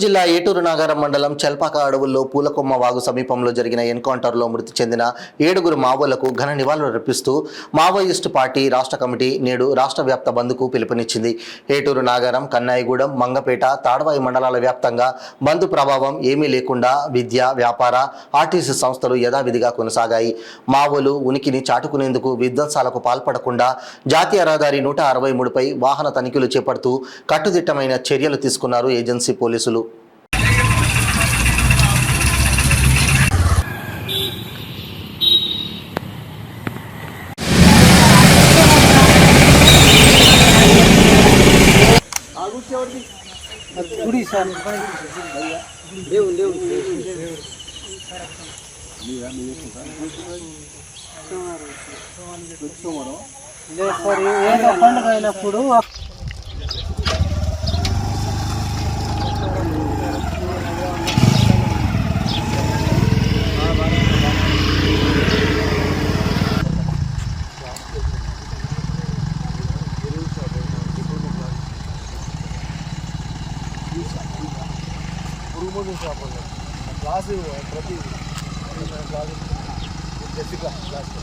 జిల్లా ఏటూరు నాగారం మండలం చెల్పాక అడవుల్లో పూలకొమ్మ వాగు సమీపంలో జరిగిన ఎన్కౌంటర్లో మృతి చెందిన 7 మావోలకు ఘన నివాళులర్పిస్తూ మావోయిస్టు పార్టీ రాష్ట్ర కమిటీ నేడు రాష్ట్ర వ్యాప్త బంద్కు పిలుపునిచ్చింది. ఏటూరు నాగారం, కన్నాయిగూడెం, మంగపేట, తాడవాయి మండలాల వ్యాప్తంగా బంద్ ప్రభావం ఏమీ లేకుండా విద్య, వ్యాపార, ఆర్టీసీ సంస్థలు యథావిధిగా కొనసాగాయి. మావోలు ఉనికిని చాటుకునేందుకు విధ్వంసాలకు పాల్పడకుండా జాతీయ రహదారి 163పై వాహన తనిఖీలు చేపడుతూ కట్టుదిట్టమైన చర్యలు తీసుకున్నారు ఏజెన్సీ పోలీసులు. పండుగ అయినప్పుడు క్లాసు ప్రతి క్లాసు